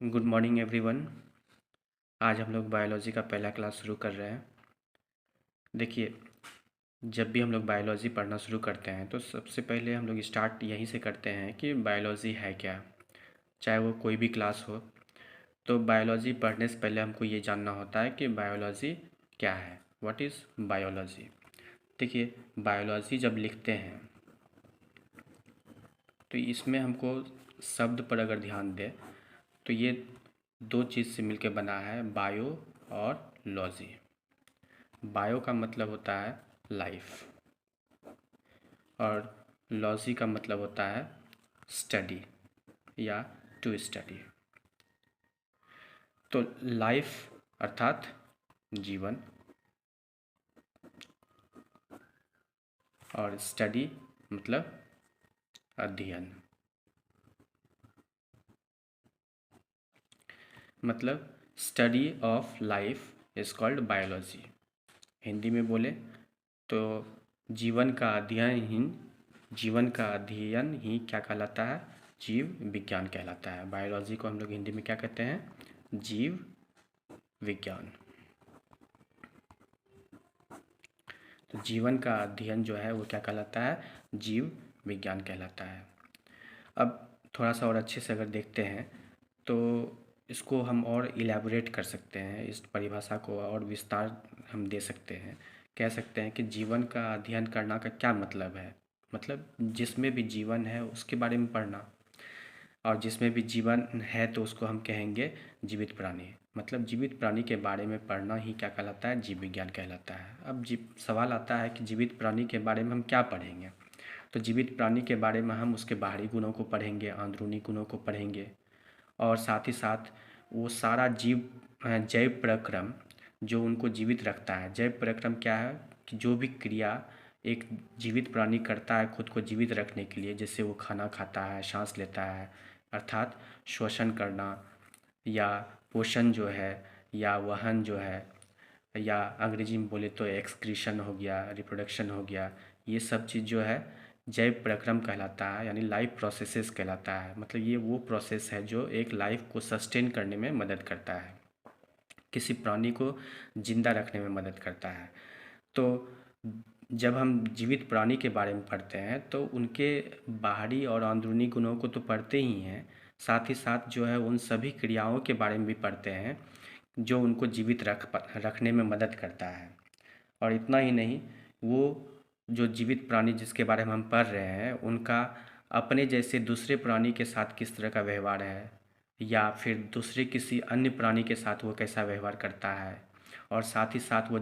Good morning everyone. आज हम लोग बायोलॉजी का पहला क्लास शुरू कर रहे हैं। देखिए, जब भी हम लोग बायोलॉजी पढ़ना शुरू करते हैं तो सबसे पहले हम लोग स्टार्ट यहीं से करते हैं कि बायोलॉजी है क्या। चाहे वो कोई भी क्लास हो, तो बायोलॉजी पढ़ने से पहले हमको ये जानना होता है कि बायोलॉजी क्या है, व्हाट इज़ बायोलॉजी। देखिए, बायोलॉजी जब लिखते हैं तो इसमें हमको शब्द पर अगर ध्यान दें तो ये दो चीज़ से मिलकर बना है, बायो और लॉजी। बायो का मतलब होता है लाइफ और लॉजी का मतलब होता है स्टडी या टू स्टडी। तो लाइफ अर्थात जीवन और स्टडी मतलब अध्ययन। मतलब study of life is called biology. Hindi में बोले तो जीवन का अध्ययन ही क्या कहलाता है, जीव विज्ञान कहलाता है। बायोलॉजी को हम लोग हिंदी में क्या कहते हैं, जीव विज्ञान। तो जीवन का अध्ययन जो है वो क्या कहलाता है, जीव विज्ञान कहलाता है। अब थोड़ा सा और अच्छे से अगर देखते हैं तो इसको हम और इलेबोरेट कर सकते हैं, इस परिभाषा को और विस्तार हम दे सकते हैं। कह सकते हैं कि जीवन का अध्ययन करना का क्या मतलब है, मतलब जिसमें भी जीवन है उसके बारे में पढ़ना, और जिसमें भी जीवन है तो उसको हम कहेंगे जीवित प्राणी। मतलब जीवित प्राणी के बारे में पढ़ना ही क्या कहलाता है, जीव विज्ञान कहलाता है। अब सवाल आता है कि जीवित प्राणी के बारे में हम क्या पढ़ेंगे। तो जीवित प्राणी के बारे में हम उसके बाहरी गुणों को पढ़ेंगे, अंदरूनी गुणों को पढ़ेंगे, और साथ ही साथ वो सारा जैव प्रक्रम जो उनको जीवित रखता है। जैव प्रक्रम क्या है कि जो भी क्रिया एक जीवित प्राणी करता है खुद को जीवित रखने के लिए, जैसे वो खाना खाता है, सांस लेता है, अर्थात श्वसन करना, या पोषण जो है, या वहन जो है, या अंग्रेजी में बोले तो एक्सक्रीशन हो गया, रिप्रोडक्शन हो गया, ये सब चीज़ जो है जैव प्रक्रम कहलाता है, यानी लाइफ प्रोसेसेस कहलाता है। मतलब ये वो प्रोसेस है जो एक लाइफ को सस्टेन करने में मदद करता है, किसी प्राणी को जिंदा रखने में मदद करता है। तो जब हम जीवित प्राणी के बारे में पढ़ते हैं तो उनके बाहरी और अंदरूनी गुणों को तो पढ़ते ही हैं, साथ ही साथ जो है उन सभी क्रियाओं के बारे में भी पढ़ते हैं जो उनको जीवित रखने में मदद करता है। और इतना ही नहीं, वो जो जीवित प्राणी जिसके बारे में हम पढ़ रहे हैं उनका अपने जैसे दूसरे प्राणी के साथ किस तरह का व्यवहार है, या फिर दूसरे किसी अन्य प्राणी के साथ वो कैसा व्यवहार करता है, और साथ ही साथ वो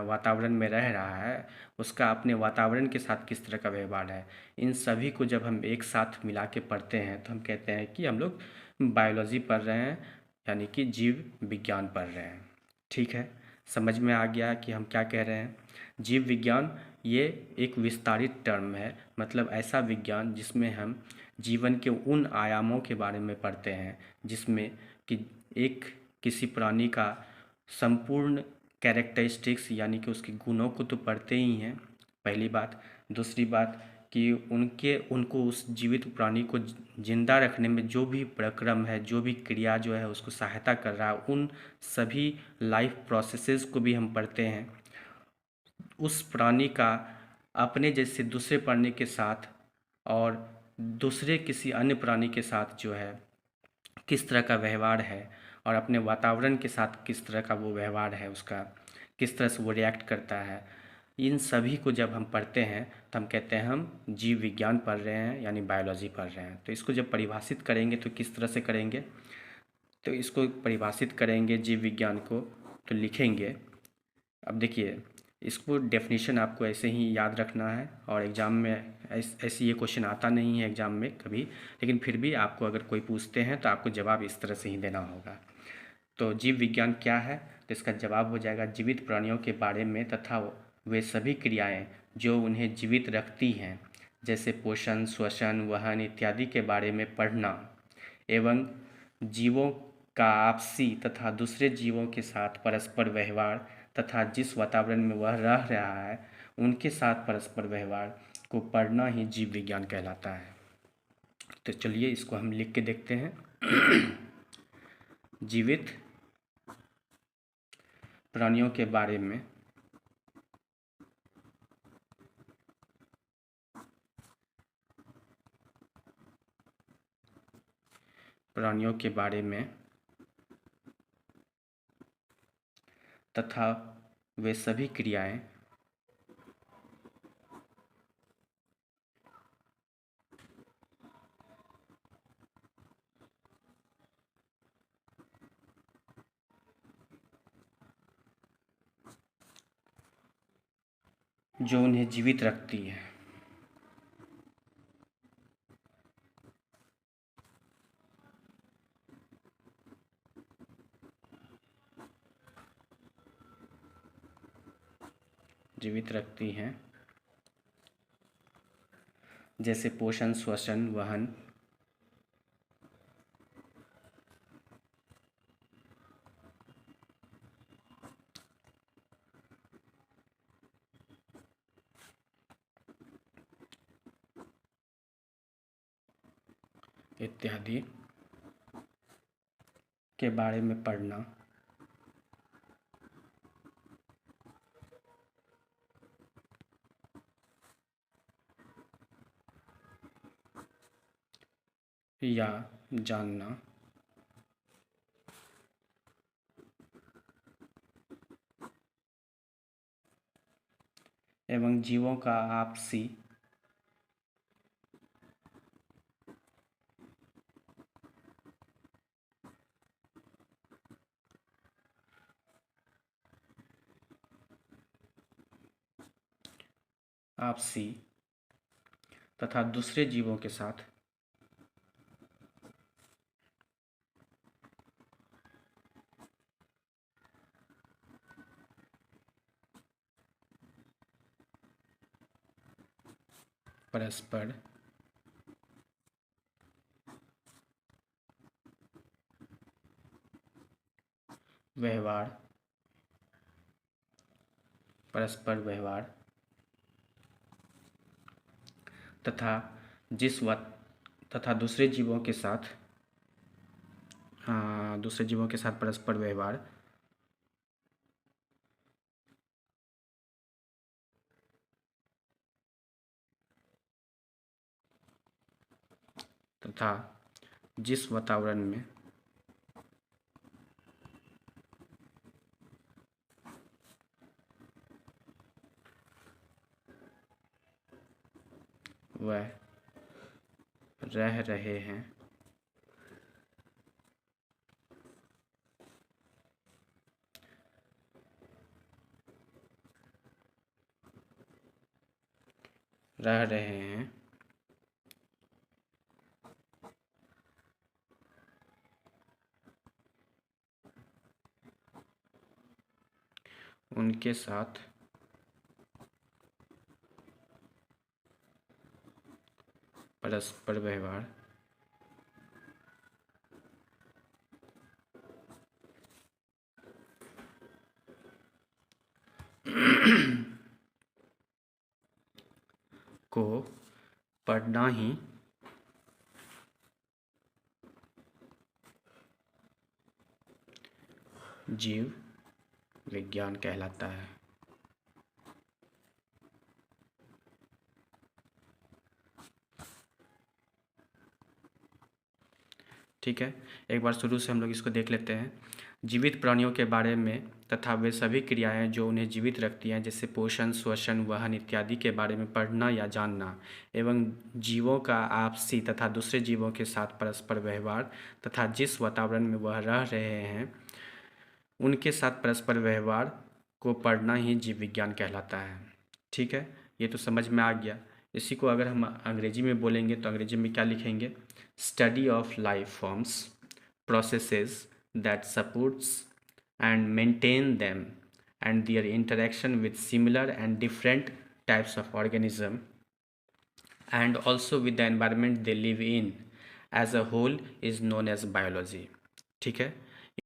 वातावरण में रह रहा है उसका अपने वातावरण के साथ किस तरह का व्यवहार है। इन सभी को जब हम एक साथ मिला के पढ़ते हैं तो हम कहते हैं कि हम लोग बायोलॉजी पढ़ रहे हैं, यानी कि जीव विज्ञान पढ़ रहे हैं। ठीक है, समझ में आ गया कि हम क्या कह रहे हैं। जीव विज्ञान ये एक विस्तारित टर्म है, मतलब ऐसा विज्ञान जिसमें हम जीवन के उन आयामों के बारे में पढ़ते हैं जिसमें कि एक किसी प्राणी का संपूर्ण कैरेक्टरिस्टिक्स यानी कि उसके गुणों को तो पढ़ते ही हैं, पहली बात। दूसरी बात कि उनको उस जीवित प्राणी को जिंदा रखने में जो भी प्रक्रम है, जो भी क्रिया जो है उसको सहायता कर रहा है, उन सभी लाइफ प्रोसेसेस को भी हम पढ़ते हैं। उस प्राणी का अपने जैसे दूसरे प्राणी के साथ और दूसरे किसी अन्य प्राणी के साथ जो है किस तरह का व्यवहार है, और अपने वातावरण के साथ किस तरह का वो व्यवहार है, उसका किस तरह से वो रिएक्ट करता है, इन सभी को जब हम पढ़ते हैं तो हम कहते हैं हम जीव विज्ञान पढ़ रहे हैं, यानी बायोलॉजी पढ़ रहे हैं। तो इसको जब परिभाषित करेंगे तो किस तरह से करेंगे, तो इसको परिभाषित करेंगे जीव विज्ञान को तो लिखेंगे। अब देखिए, इसको डेफिनेशन आपको ऐसे ही याद रखना है, और एग्ज़ाम में ऐसे ये क्वेश्चन आता नहीं है एग्ज़ाम में कभी, लेकिन फिर भी आपको अगर कोई पूछते हैं तो आपको जवाब इस तरह से ही देना होगा। तो जीव विज्ञान क्या है, तो इसका जवाब हो जाएगा जीवित प्राणियों के बारे में तथा वे सभी क्रियाएं जो उन्हें जीवित रखती हैं, जैसे पोषण, श्वसन, वहन इत्यादि के बारे में पढ़ना, एवं जीवों का आपसी तथा दूसरे जीवों के साथ परस्पर व्यवहार तथा जिस वातावरण में वह रह रहा है उनके साथ परस्पर व्यवहार को पढ़ना ही जीव विज्ञान कहलाता है। तो चलिए इसको हम लिख के देखते हैं। जीवित प्राणियों के बारे में तथा वे सभी क्रियाएं जो उन्हें जीवित रखती है। जैसे पोषण, श्वसन, वहन, इत्यादि के बारे में पढ़ना या जानना एवं जीवों का आपसी तथा दूसरे जीवों के साथ परस्पर व्यवहार तथा दूसरे जीवों के साथ परस्पर व्यवहार तथा जिस वातावरण में वह रह रहे हैं उनके साथ परस्पर व्यवहार को पढ़ना ही जीव विज्ञान कहलाता है। ठीक है, एक बार शुरू से हम लोग इसको देख लेते हैं। जीवित प्राणियों के बारे में तथा वे सभी क्रियाएं जो उन्हें जीवित रखती हैं, जैसे पोषण, श्वसन, वहन इत्यादि के बारे में पढ़ना या जानना एवं जीवों का आपसी तथा दूसरे जीवों के साथ परस्पर व्यवहार तथा जिस वातावरण में वह रह रहे हैं उनके साथ परस्पर व्यवहार को पढ़ना ही जीव विज्ञान कहलाता है। ठीक है, ये तो समझ में आ गया। इसी को अगर हम अंग्रेजी में बोलेंगे तो अंग्रेजी में क्या लिखेंगे? Study of life forms, processes that supports and maintain them and their interaction with similar and different types of organism and also with the environment they live in as a whole is known as biology। ठीक है,